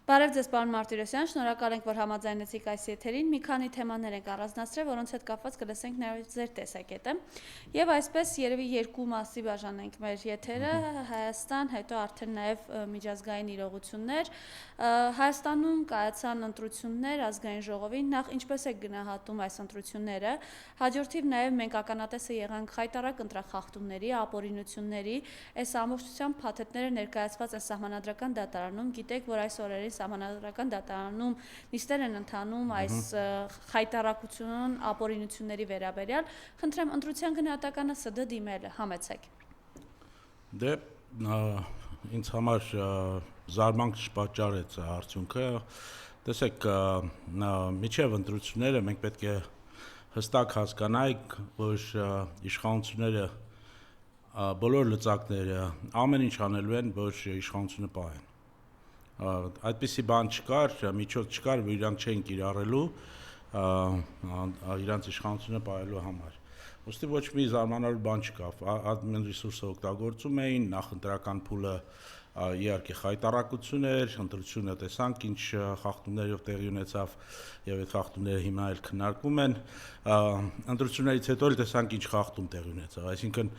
Բարև ձեզ, պարոն Մարտիրոսյան, շնորհակալ ենք, որ համաձայնեցիք այս եթերին։ Մի քանի թեմաներ ենք առանձնացրել, որոնց հետ կապված կլսենք նաև ձեր տեսակետը։ Եվ այսպես երևի երկու մասի բաժանենք մեր եթերը՝ Հայաստան, հետո արդեն նաև միջազգային իրողություններ։ Հայաստանում կայացան ընտրություններ ազգային ժողովին, նախ ինչպես է գնահատում այս ընտրությունները։ Հաջորդիվ նաև մենք ականատեսը եղանք խայտառակ ընտրախախտումների, ապօրինությունների, այս ամբողջությամբ փաթեթները ներկայացված են Սահմանադրական դատարանում։ Գիտեք, որ այս օրերին Սահմանադրական դատարանում նիստեր են ընթանում այս խայտառակությունն ապօրինությունների վերաբերյալ։ Խնդրեմ, ընտրության գնահատականը ՍԴ դիմել համեցեք։ Դե ինձ համար զարմանք չպատճառեց արդյունքը։ Տեսեք, միջև ընտրությունները մենք պետք է հստակ հասկանայինք, որ իշխանությունները բոլոր լծակները ամեն ինչ անելու են, որ իշխանությունը պահեն։ Այդպիսի բան չկար, միջոց չկար, որ իրանք չէին կիրառելու իրանց իշխանությունը պահելու համար։ Ոստի ոչ մի զարմանալու բան չկավ, admin ռեսուրսը օգտագործում էին, նախընտրական փուլը իհարկե խայտառակություն էր, ընտրությունը տեսանք ինչ խախտումներով տեղի ունեցավ եւ այդ խախտումները հիմա էլ քննարկվում են, ընտրություններից հետո էլ տեսանք ինչ խախտում տեղի ունեցավ, այսինքն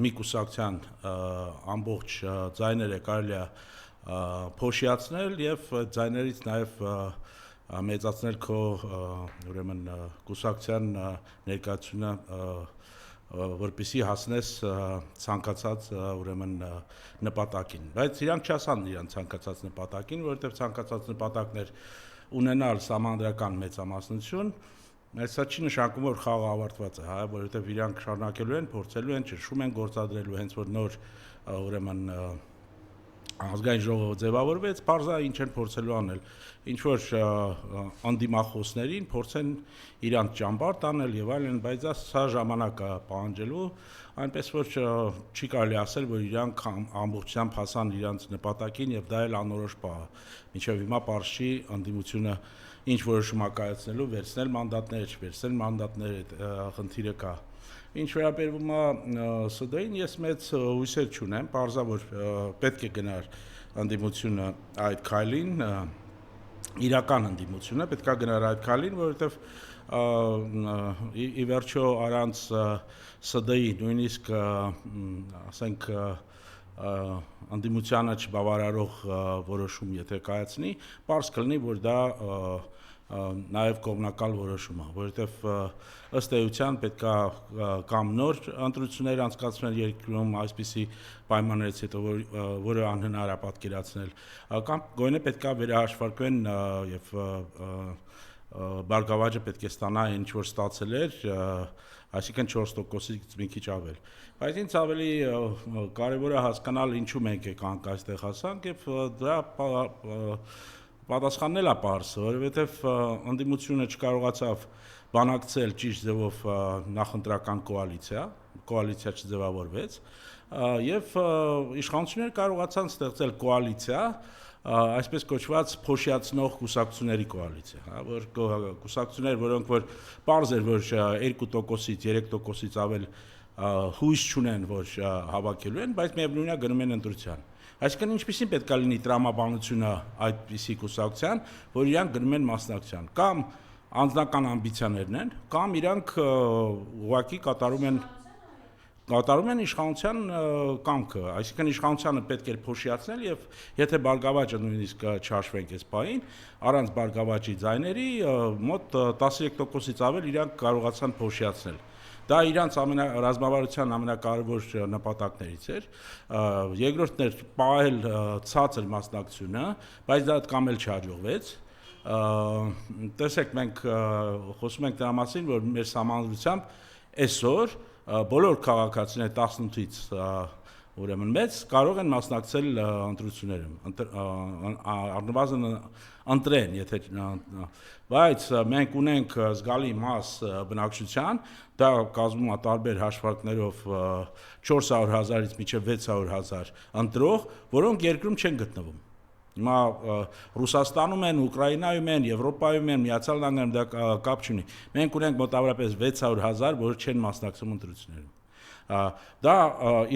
մի կուսակցության ամբողջ ձայները կարելի է փոշիացնել եւ ձայներից նաեւ մեծացնել քո ուրեմն կուսակցության ներկայությունը որպեսզի հասնես ցանկացած ուրեմն նպատակին, բայց իրանք չասան իրենց ցանկացած նպատակին, որովհետեւ ցանկացած նպատակներ ունենալ սահմանադրական մեծամասնություն, սա չի նշանակում, որ խաղը ավարտված է, հա, որովհետեւ իրանք շարունակելու են, փորձելու են, ճնշում են գործադրելու, հենց որ նոր ուրեմն ազգային ժողովը ձևավորվեց, բարձա ինչ են փորձելու անել, ինչ որ անդիմախոսներին փորձեն իրանց ճամբար տանել եւ այլն, բայց սա ժամանակ է պահանջելու, այնպես որ չի կարելի ասել, որ իրանք ամբողջությամբ հասան իրանց նպատակին եւ դա էլ անորոշ պահ է։ Մինչեւ հիմա պարզ չի անդիմությունը ինչ որոշում է կայացնելու, վերցնել մանդատները, չվերցնել մանդատները, խնդիրը կա։ Ինչ վերաբերում է ՍԴ-ին, ես մեծ հույսեր չունեմ, պարզա որ պետք է գնար անդիմությունը այդ քայլին, իրական անդիմությունը պետք է գնար այդ քայլին, որովհետև ի վերջո առանց ՍԴ-ի նույնիսկ ասենք անդիմությանը չբավարարող որոշում եթե կայացնի, պարզ կլինի, որ դա նաև կողմնակալ որոշում է, որովհետև ըստ էության պետք է կամ նոր ընտրություններ անցկացնել երկրում այսպիսի պայմաններից հետո, որը անհնար է պատկերացնել, կամ գոնե պետք է վերահաշվարկվեն եւ բարգավաճը պետք է ստանա ինչ որ ստացել էր, այսինքն 4%-ից մի քիչ ավել։ Բայց ինձ ավելի կարևոր է հասկանալ ինչու մենք եկանք այստեղ հասանք եւ դրա պատասխանն էլ է պարզ, որովհետև անդիմությունը չկարողացավ բանակցել ճիշտ ձևով նախընտրական կոալիցիա չձևավորվեց եւ իշխանությունները կարողացան ստեղծել կոալիցիա, այսպես կոչված փոշիացնող կուսակցությունների կոալիցիա, հա, որ կուսակցություններ, որոնք որ պարզ էր, որ 2%-ից 3%-ից ավել հույս չունեն, որ հավաքելու են, բայց միևնույն է գնում են ընտրության։ Այսինքն ինչպիսին պետք է լինի տրամաբանությունը այդպիսի կուսակցության, որ իրանք գնում են մասնակցության, կամ անձնական ամբիցիաներն են, կամ իրանք ուղղակի կատարում են իշխանության կամքը, այսինքն իշխանությանը պետք է փոշիացնել եւ եթե բարգավաճը նույնիսկ չհաշվենք այս պահին, առանց բարգավաճի ձայների մոտ 13%-ից ավել իրանք կարողացան փոշիացնել։ Դա իրանց ռազմավարության ամենակարևոր նպատակներից էր, երկրորդն էր պահել ցածր մասնակցությունը, բայց դա այդքան էլ չհաջողվեց։ Տեսեք, մենք խոսում ենք դրա մասին, որ մեր սահմանադրությամբ այսօր բոլոր քաղաքացիները 18-ից ուրեմն մեծ կարող են մասնակցել ընտրություններում, առնվազն ընտրեն, եթե բայց մենք ունենք զգալի մաս բնակչության, դա կազմում է տարբեր հաշվարկներով 400,000-ից մինչև 600,000 ընտրող, որոնք երկրում չեն գտնվում։ Հիմա Ռուսաստանում են, Ուկրաինայում են, Եվրոպայում են, Միացյալ Նահանգներում դա կապ չունի։ Մենք ունենք մոտավորապես 600,000, որ չեն մասնակցում ընտրություններում։ Դա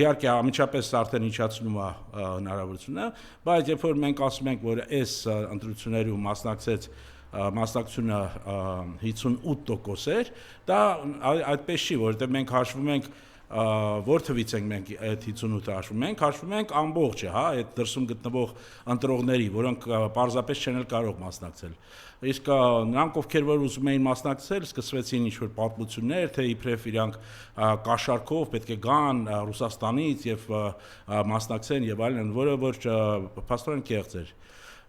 իհարկե ամիջապես արդեն իջացնում է հնարավորությունը, բայց երբ որ մենք ասում ենք, որ այս ընտրություններում մասնակցությունը 58% էր, դա այդպես չի, որովհետև մենք հաշվում ենք որ թվից ենք մենք այդ 58-ը հաշվում ենք ամբողջը, հա, այդ դրսում գտնվող ընտրողների, որոնք պարզապես չեն կարող մասնակցել։ Իսկ նրանք, ովքեր որ ուզում էին մասնակցել, սկսվեցին ինչ-որ պատմություններ, թե իբրև իրանք կաշառքով պետք է գան Ռուսաստանից եւ մասնակցեն եւ այլն, որը որ փաստորեն կեղծ էր։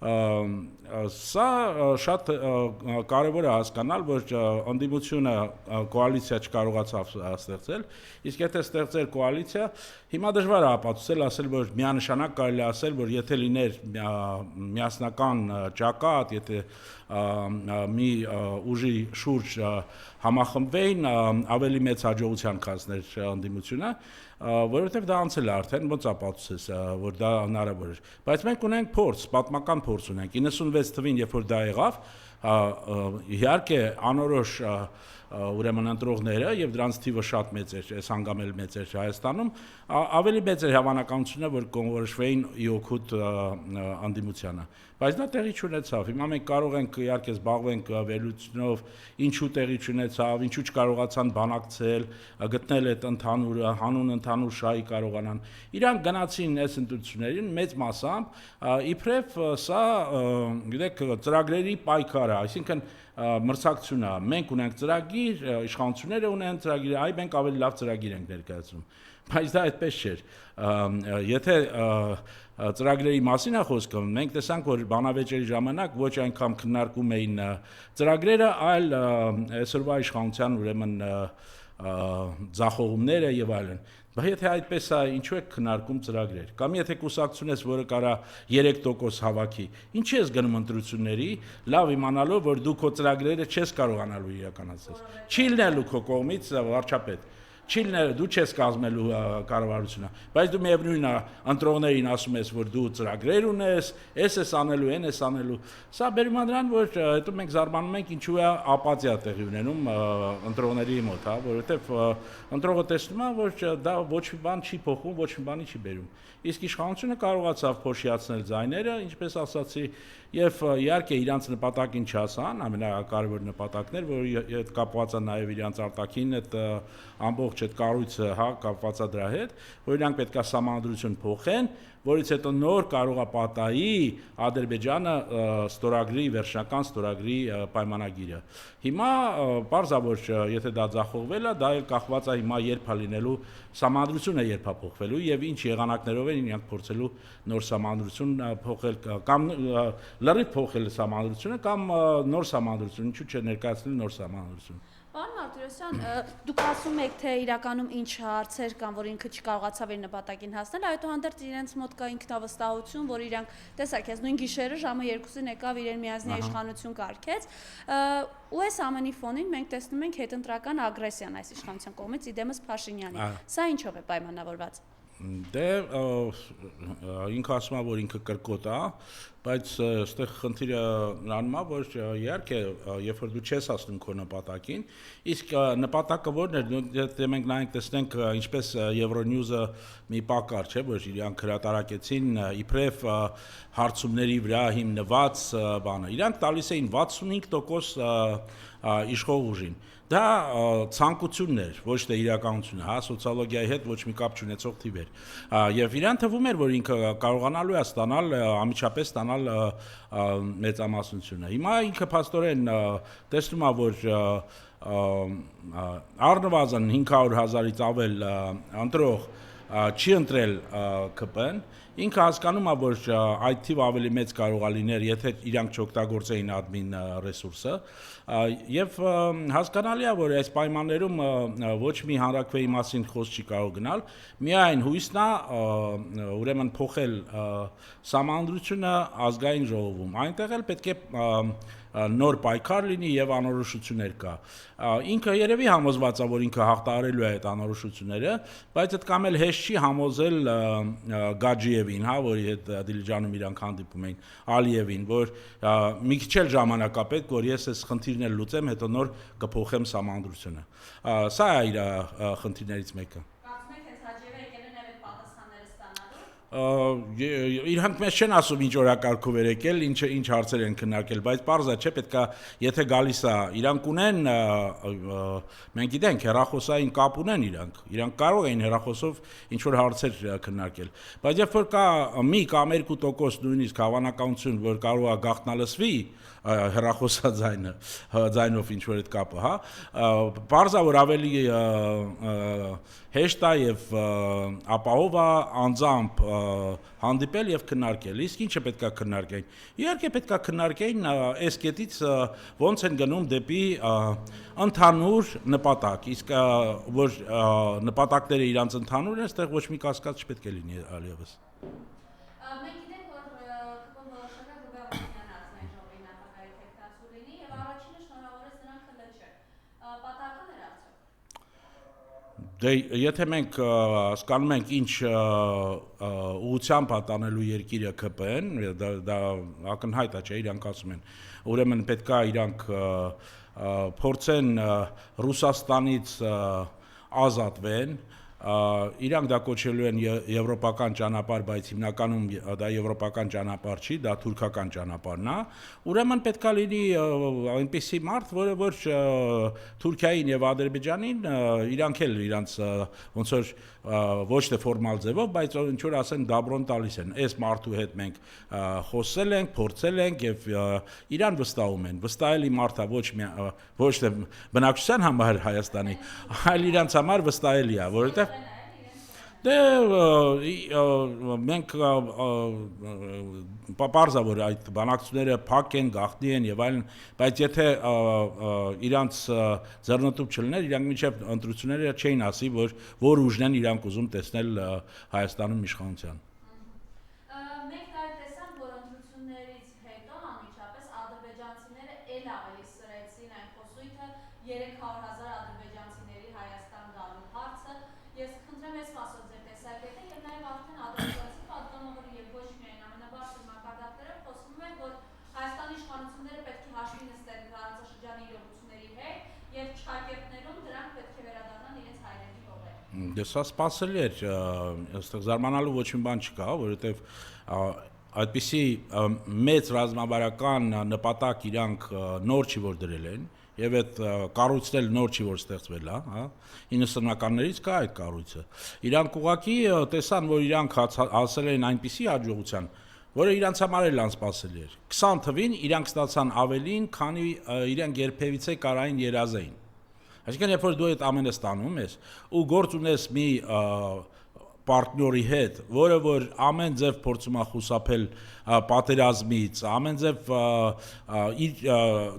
Սա շատ կարևոր է հասկանալ, որ ընդդիմությունը կոալիցիա չկարողացավ ստեղծել, իսկ եթե ստեղծեր կոալիցիա, հիմա դժվար է ապացուցել, ասել, որ միանշանակ կարելի է ասել, որ եթե լիներ միասնական ճակատ, եթե մի ուժի շուրջ համախմբվեին, ավելի մեծ հաջողության կհասներ ընդդիմությունը, որովհետև դա անցել է արդեն, ոնց ապացուցես, որ դա հնարավոր էր։ Բայց մենք ունենք փորձ, պատմական փորձ ունենք։ 96 թվին, երբ որ դա եղավ, իհարկե անորոշ ուրեմն ընտրողները եւ դրանց թիվը շատ մեծ էր, այս հանգամել մեծ էր Հայաստանում, ավելի մեծ էր հավանականությունը, որ կողորոշվեին ի օգուտ ընդդիմությանը։ Բայց դա տեղի չունեցավ։ Հիմա մենք կարող ենք իհարկե զբաղվենք վերլուծությունով, ինչու տեղի չունեցավ, ինչու չկարողացան բանակցել, գտնել այդ հանուն ընդհանուր շահի կարողանան։ Իրանք գնացին այս ընտրություններին մեծ մասամբ, իբրև սա, գիտեք, ծրագրերի պայքար է, այսինքն մրցակցություն է։ Մենք ունենք ծրագիր, իշխանությունները ունեն ծրագիր, այ մենք ավելի լավ ծրագիր ենք ներկայացնում։ Բայց դա այդպես չէր։ Եթե ծրագրերի մասին է խոսքը, մենք տեսանք, որ բանավեճերի ժամանակ ոչ այնքան քննարկում էին ծրագրերը, այլ այսօրվա իշխանության ուրեմն ձախողումները եւ այլն։ Բայց եթե այդպես է, ինչու է քննարկում ծրագրեր։ Կամ եթե կուսակցությունես, որը կարա 3% հավաքի, ինչի ես գնում ընտրությունների, լավ իմանալով, որ դու քո ծրագրերը չես կարողանալու իրականացնել։ Չի լինելու քո կողմից վարչապետ։ Չի լինելու, դու չես կազմելու կառավարությունը, բայց դու միևնույն է ընտրողներին ասում ես, որ դու ծրագրեր ունես, ես անելու, ես անելու։ Սա բերում է նրան, որ հետո մենք զարմանում ենք, ինչու է ապաթիա տեղի ունենում ընտրողների մոտ, հա, որովհետև ընտրողը տեսնում է, որ դա ոչ մի բան չի փոխում, ոչ մի բանի չի բերում։ Իսկ իշխանությունը կարողացավ փոշիացնել ձայները, ինչպես ասացի, եւ իհարկե իրանց նպատակին չհասան, ամենակարևոր նպատակներ, որի հետ կապված է նաեւ իրանց արտաքին այդ ամբողջ այդ կառույցը, հա, կապված է դրա հետ, որ իրանք պետքա համանդրություն փոխեն, որից հետո նոր կարող է պատահի Ադրբեջանը ստորագրի վերջնական ստորագրի պայմանագիրը։ Հիմա պարզ է, որ եթե դա ձախողվել է, դա էլ կախված է հիմա երբ է լինելու համանդրությունը, երբ է փոխվելու եւ ինչ եղանակներով են իրանք փորձելու նոր համանդրություն փոխել կամ լրիվ փոխել համանդրությունը կամ նոր համանդրություն, ինչու՞ չէ ներկայացնել նոր համանդրություն։ Պարոն Մարտիրոսյան, դուք ասում եք, թե իրականում ինչ հարցեր կան, որ ինքը չկարողացավ իր նպատակին հասնել, այդուհանդերձ իրենց մոտ կա ինքնավստահություն, որ իրանք, տեսեք, ես նույն գիշերը ժամը 2-ին եկավ իրեն միազնյա իշխանություն կարգեց, ու այս ամենի ֆոնին մենք տեսնում ենք հետընտրական ագրեսիան այս իշխանության կողմից իդեմս Փաշինյանի։ Սա ինչով է պայմանավորված։ Դե ինքը ասում է, որ ինքը կրկոտ է, բայց այստեղ խնդիրը նրանում է, որ իհարկե, երբ որ դու չես հասնում քո նպատակին, իսկ նպատակը որն է, եթե մենք նայենք տեսնենք ինչպես Euronews-ը մի պակար, չէ, որ իրանք հրատարակեցին իբրև հարցումների վրա հիմնված բանը։ Իրանք տալիս էին 65% իշխող ուժին։ Դա ցանկությունն էր, ոչ թե իրականությունը, հա, սոցիոլոգիայի հետ ոչ մի կապ չունեցող թիվ էր։ Եվ իրան թվում էր, որ ինքը կարողանալու է ստանալ ամիջապես ստանալ մեծամասնությունը։ Հիմա ինքը փաստորեն տեսնում է, որ առնվազն 500,000-ից ավել ընտրող չի ընտրել ԿՊ-ն, ինքը հասկանում է, որ այդ թիվը ավելի մեծ կարող է լինել, եթե իրանք չօգտագործեին admin ռեսուրսը, եւ հասկանալի է, որ այս պայմաններում ոչ մի հանրակրվեի մասին խոսք չի կարող գնալ, միայն հույսն է ուրեմն փոխել համանդրությունը ազգային ժողովում։ Այնտեղ էլ պետք է նոր պայքար լինի եւ անորոշություններ կա։ Ինքը երևի համոզված է, որ ինքը հաղթահարելու է այդ անորոշությունները, բայց այդ կամ էլ հեշտ չի համոզել Գաջիևին, հա, որի հետ Դիլիջանում իրանք հանդիպում էին, Ալիևին, որ մի քիչ էլ ժամանակ է պետք, որ ես այս խնդիրն էլ լուծեմ, հետո նոր կփոխեմ համանդրությունը։ Սա է իր խնդիրներից մեկը։ Իրանք մեզ չեն ասում ինչ օրակարգով էր եկել, ինչ հարցեր են քննարկել, բայց պարզ է, չէ, պետքա եթե գալիս է, իրանք ունեն, մենք գիտենք, հեռախոսային կապ ունեն իրանք կարող են հեռախոսով ինչ որ հարցեր քննարկել, բայց երբ որ կա 1 կամ 2% նույնիսկ հավանականություն, որ կարող է գաղտնալսվի հեռախոսաձայնով ինչ որ այդ կապը, հա, պարզ է, որ ավելի հեշտ է եւ ապահով է անձամբ հանդիպել եւ քննարկել։ Իսկ ինչը պետք է քննարկեին։ Իհարկե պետք է քննարկեին այս կետից ոնց են գնում դեպի ընդհանուր նպատակ։ Իսկ որ նպատակները իրանց ընդհանուր են, այստեղ ոչ մի կասկած չպետք է լինի այլևս։ Մենք գիտենք, որ ԿՊ որոշակը Գուբերնիան ազգային ժողովի նախագահի թեկնածու լինի եւ առաջինը շնորհավորեց նրան ԿԼՉ։ Պատահական էր արդյոք։ Դե եթե մենք հասկանում ենք ինչ ուղղությամբ է տանելու երկիրը ԿՊ-ն, դա ակնհայտ է, չէ, իրանք ասում են։ Ուրեմն պետք է իրանք փորձեն Ռուսաստանից ազատվեն, իրանք դա կոչելու են եվրոպական ճանապարհ, բայց հիմնականում դա եվրոպական ճանապարհ չի, դա թուրքական ճանապարհն է։ Ուրեմն պետք է լինի այնպիսի մարդ, որը որ Թուրքիային եւ Ադրբեջանին իրանք էլ իրանց ոնց որ ոչ թե ֆորմալ ձևով, բայց ինչ որ ասեն դաբրոն տալիս են։ Այս մարդու հետ մենք խոսել ենք, փորձել ենք եւ իրան վստահում են։ Վստահելի մարդը ոչ թե բնակչության համար Հայաստանի, այլ իրանց համար վստահելի է, որովհետեւ դե մենք պարզ է, որ այդ բանակցությունները փակ են, գաղտնի են եւ այլն, բայց եթե իրանց ձեռնտուփ չլիներ, իրանք մինչեւ ընտրությունները չէին ասի, որ ուժն են իրանք ուզում տեսնել Հայաստանում իշխանության։ Մենք նաև տեսանք, որ ընտրություններից հետո անմիջապես ադրբեջանցիները էլ ավելի սրեցին այն խոսույթը 300,000 ադրբեջանցիների Հայաստան գալու հարցը։ Ես խնդրեմ ես ասել ձեր տեսակետը եւ նաեւ արդեն ադրբեջանցի պատգամավորը եւ ոչ միայն ամենաբարձր մակարդակները խոսում են, որ Հայաստանի իշխանությունները պետք է հաշվի նստեն տարածաշրջանի իրողությունների հետ եւ չկայքերներում դրանք պետք է վերադառնան իրենց հայրենի հողեր։ Դե սա սպասելի էր, այստեղ զարմանալու ոչ մի բան չկա, որովհետեւ այդպիսի մեծ ռազմավարական նպատակ իրանք նոր չի որ դրել են եւ այդ կառույցն նոր չի որ ստեղծվել է, հա 90-ականներից կա այդ կառույցը։ Իրանք ուղղակի տեսան, որ իրանք հասել են այնպիսի հաջողության, որը իրանց համար էլ անսպասելի էր։ 20 թվին իրանք ստացան ավելին, քանի իրենք երբևիցե կարային երազեին։ Այսինքն, երբ որ դու այդ ամենը ստանում ես ու գործ ունես մի պարտների հետ, որը որ ամեն ձև փորձում է խուսափել պատերազմից, ամեն ձև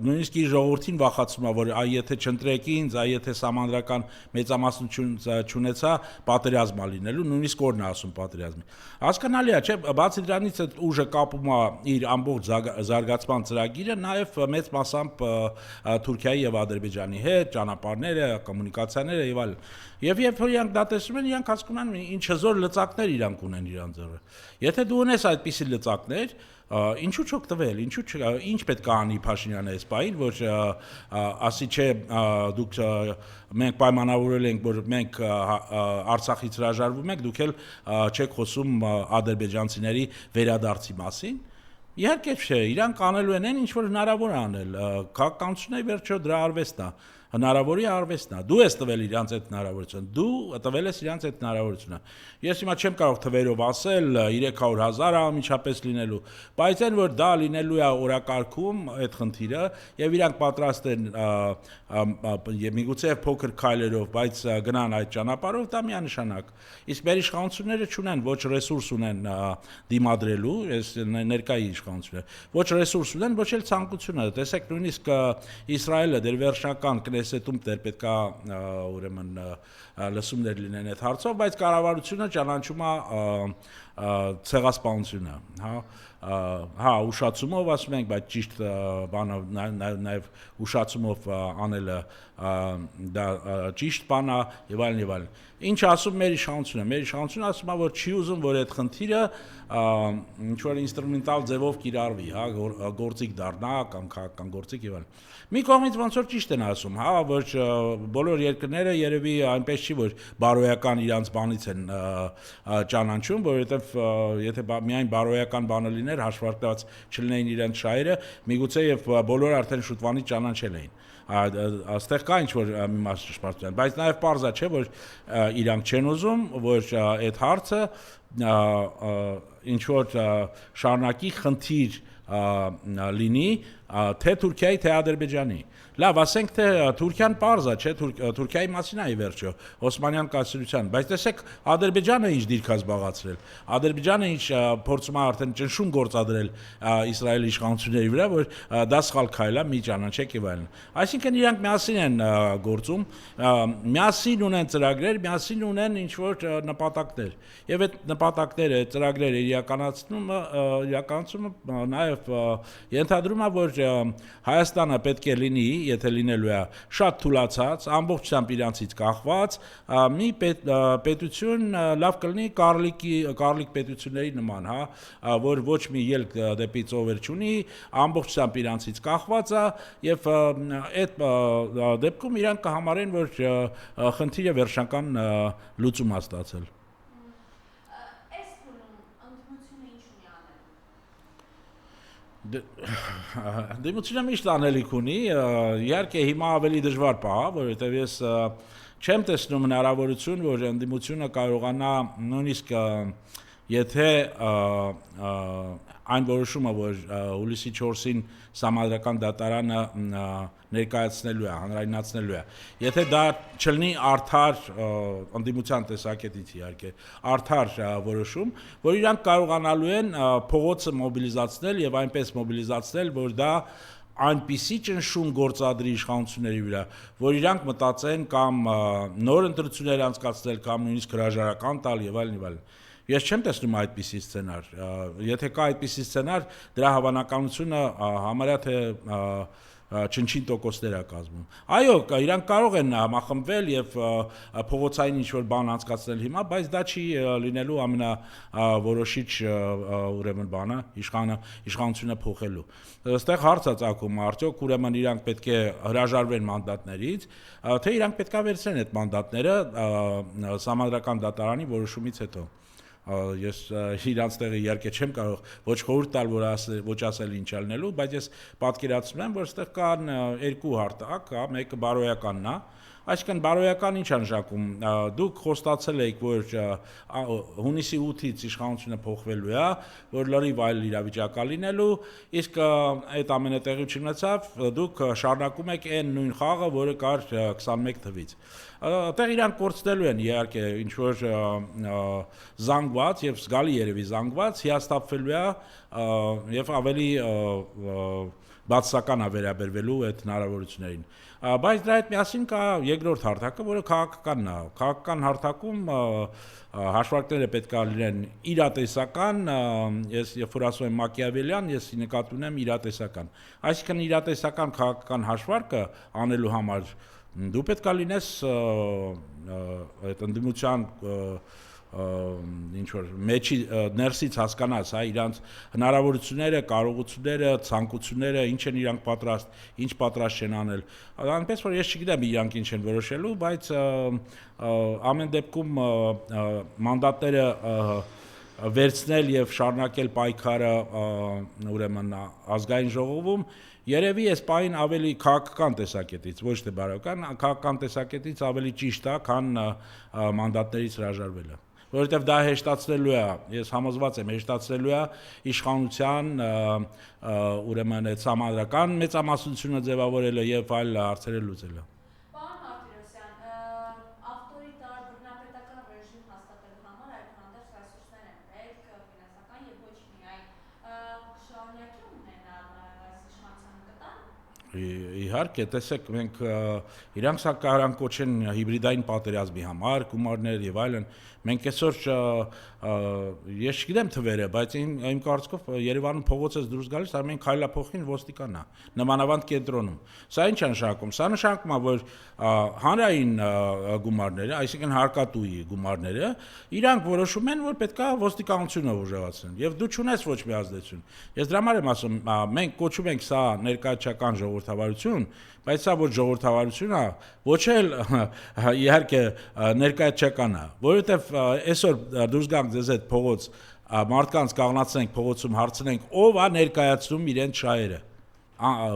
նույնիսկ իր ժողովրդին վախացում է, որ այ եթե չընտրեք ինձ, այ եթե սահմանադրական մեծամասնություն չունեցա, պատերազմ է լինելու, նույնիսկ օրն է ասում պատերազմի։ Հասկանալի է, չէ, բացի դրանից այդ ուժը կապում է իր ամբողջ զարգացման ծրագիրը, նաև մեծ մասամբ Թուրքիայի եւ Ադրբեջանի հետ, ճանապարհները, կոմունիկացիաները եւ այլն։ Եվ երբ որ իրանք դա տեսնում են, իրանք հասկանում են ինչ հզոր լծակներ իրանք ունեն իրանց ձեռը։ Եթե դու ունես այդպիսի լծակներ, ինչու չօգտվել, ինչ պետք է անի Փաշինյանը այս պահին, որ ասի չէ, դուք մենք պայմանավորել ենք, որ մենք Արցախից հրաժարվում ենք, դուք էլ չեք խոսում ադրբեջանցիների վերադարձի մասին։ Իհարկե չէ, իրանք անելու են ինչ որ հնարավոր է անել, քաղաքականությունը վերջո դրա արվեստն է, հնարավորի արվեստն է, դու ես տվել իրանց այդ հնարավորությունը, դու տվել ես իրանց այդ հնարավորությունը։ Ես հիմա չեմ կարող թվերով ասել 300,000 ամիջապես լինելու, բայց այն որ դա լինելու է օրակարգում այդ խնդիրը եւ իրանք պատրաստ են միգուցե փոքր քայլերով, բայց գնան այդ ճանապարհով, դա միանշանակ։ Իսկ մեր իշխանությունները չունեն ոչ ռեսուրս ունեն դիմադրելու, այս ներկայի իշխանությունները, ոչ ռեսուրս ունեն, ոչ էլ ցանկությունը։ Տեսեք, նույնիսկ Իսրայելը դեր վերջնական կնեսետում դեր պետքա ուրեմն լսումներ լինեն այդ հարցով, բայց կառավարությունը ճանաչում է ցեղասպանությունը, հա հա ուշացումով ասում ենք, բայց ճիշտ բանը նաև ուշացումով անելը դա ճիշտ բան է եւ այլն։ Ինչ ասում մեր իշխանությունը ասում է, որ չի ուզում, որ այդ խնդիրը ինչ որ ինստրումենտալ ձևով կիրառվի, հա, գործիք դառնա կամ քաղաքական գործիք եւ այլն։ Մի կողմից ոնց որ ճիշտ են ասում, հա, որ բոլոր երկրները երևի այնպես չի, որ բարոյական իրանց բանից են ճանաչում, որովհետեւ եթե միայն բարոյական բանը լիներ, հաշվարկված չլինեին իրենց շահերը, միգուցե եւ բոլորը արդեն շուտվանից ճանաչել էին։ Այստեղ կա ինչ որ մի մաս ճշմարտություն, բայց նաև պարզ է, չէ, որ իրանք չեն ուզում, որ այդ հարցը ինչ որ շարունակի խնդիր լինի թե Թուրքիայի, թե Ադրբեջանի։ Լավ, ասենք թե Թուրքիան պարզ է, չէ, Թուրքիայի մասին է ի վերջո, Օսմանյան կայսրության, բայց տեսեք Ադրբեջանը ինչ դիրք է զբաղացրել։ Ադրբեջանը ինչ փորձում է արդեն ճնշում գործադրել Իսրայելի իշխանությունների վրա, որ դա սխալ քայլ է, մի ճանաչեք եւ այլն։ Այսինքն իրանք միասին են գործում, միասին ունեն ծրագրեր, միասին ունեն ինչ որ նպատակներ։ Եվ այդ նպատակները, ծրագրերը իրականացումը նաեւ ենթադրում է, որ Հայաստանը պետք է լինի, եթե լինելու է շատ թուլացած, ամբողջությամբ իրանցից կախված, մի պետություն լավ կլինի կարլիկ պետությունների նման, հա, որ ոչ մի ելք դեպի ծովեր չունի, ամբողջությամբ իրանցից կախված է եւ այդ դեպքում իրանք կհամարեն, որ խնդիրը վերջնական լուծում է ստացել։ Դիմությունը միշտ անելիք ունի, իհարկե հիմա ավելի դժվար պահ, որովհետև ես չեմ տեսնում հնարավորություն, որ ընդդիմությունը կարողանա նույնիսկ եթե այն որոշումը, որ հուլիսի 4-ին Սահմանադրական դատարանը ներկայացնելու է, հանրայնացնելու է, եթե դա չլինի արդար ընդդիմության տեսակետից իհարկե, արդար որոշում, որ իրանք կարողանալու են փողոցը մոբիլիզացնել եւ այնպես մոբիլիզացնել, որ դա այնպիսի ճնշում գործադրի իշխանությունների վրա, որ իրանք մտածեն կամ նոր ընտրություններ անցկացնել կամ նույնիսկ հրաժարական տալ եւ այլն եւ այլն։ Ես չեմ տեսնում այդպիսի սցենար։ Եթե կա այդպիսի սցենար, դրա հավանականությունը համարյա թե չնչին տոկոսներ է կազմում։ Այո, իրանք կարող են համախմբվել եւ փողոցային ինչ-որ բան անցկացնել հիմա, բայց դա չի լինելու ամենավորոշիչ ուրեմն բանը, իշխանությունը փոխելու։ Այստեղ հարց է ծագում, արդյոք ուրեմն իրանք պետք է հրաժարվեն մանդատներից, թե իրանք պետք է վերցնեն այդ մանդատները Սահմանադրական դատարանի որոշումից հետո։ Ես իրանց տեղը իհարկե չեմ կարող ոչ խորհուրդ տալ, ոչ ասել ինչ ալնելու, բայց ես պատկերացնում եմ, որ այստեղ կան երկու հարթակ, հա, մեկը բարոյականն է, այսինքն բարոյական ինչ նշանակում, դուք խոստացել եք, որ հունիսի 8-ից իշխանությունը փոխվելու է, որ լրիվ այլ իրավիճակ է լինելու, իսկ այդ ամենը տեղի չունեցավ, դուք շարունակում եք այն նույն խաղը, որը կար 21 թվից։ Այդտեղ իրանք կորցնելու են իհարկե ինչ որ զանգված եւ զգալի երևի զանգված հիասթափվելու է եւ ավելի բացասական է վերաբերվելու այդ հնարավորություններին։ Բայց դրա հետ միասին կա երկրորդ հարթակը, որը քաղաքականն է։ Քաղաքական հարթակում հաշվարկները պետք է լինեն իրատեսական, ես երբ որ ասում եմ մակիավելյան, ես նկատի ունեմ իրատեսական։ Այսինքն իրատեսական քաղաքական հաշվարկը անելու համար դու պետք է լինես այդ ընդդիմության ինչ որ մեջի ներսից հասկանաս, հա, իրանց հնարավորությունները, կարողությունները, ցանկությունները, ինչ են իրանք պատրաստ, ինչ պատրաստ չեն անել։ Այնպես որ ես չգիտեմ իրանք ինչ են որոշելու, բայց ամեն դեպքում մանդատները վերցնել եւ շարունակել պայքարը ուրեմն ազգային ժողովում երևի այս պահին ավելի քաղաքական տեսակետից, ոչ թե բարոյական, քաղաքական տեսակետից ավելի ճիշտ է, քան մանդատներից հրաժարվելը։ Որովհետև դա հեշտացնելու է, ես համոզված եմ, հեշտացնելու է իշխանության ուրեմն այդ սահմանադրական մեծամասնությունը ձևավորելը եւ այլ հարցերը լուծելը։ Պարոն Մարտիրոսյան, ավտորիտար բռնապետական ռեժիմ հաստատելու համար այդուհանդերձ ռեսուրսներ են պետք, ֆինանսական եւ ոչ միայն շարունակի ունենալ այս իշխանության կտան։ Իհարկե, տեսեք, մենք իրանք սա կարան կոչեն հիբրիդային պատերազմի համար, գումարներ եւ այլն։ Մենք այսօր ես չգիտեմ թվերը, բայց իմ կարծիքով Երևանում փողոցից դուրս գալիս ամեն քայլափոխին ոստիկանն է, նմանավանդ կենտրոնում։ Սա ինչ է նշանակում։ Սա նշանակում է, որ հանրային գումարները, այսինքն հարկատուի գումարները, իրանք որոշում են, որ պետքա ոստիկանությունը ուժեղացնեն, եւ դու չունես ոչ մի ազդեցություն։ Ես դրա համար եմ ասում, մենք կոչում ենք սա ներկայացական ժողովրդավարություն, բայց սա ոչ ժողովրդավարություն է, ոչ էլ իհարկե ներկայացական է, որովհետեւ այսօր դուրս գանք ձեզ այդ փողոց, մարդկանց կանգնացնենք փողոցում, հարցնենք ով է ներկայացնում իրենց շահերը,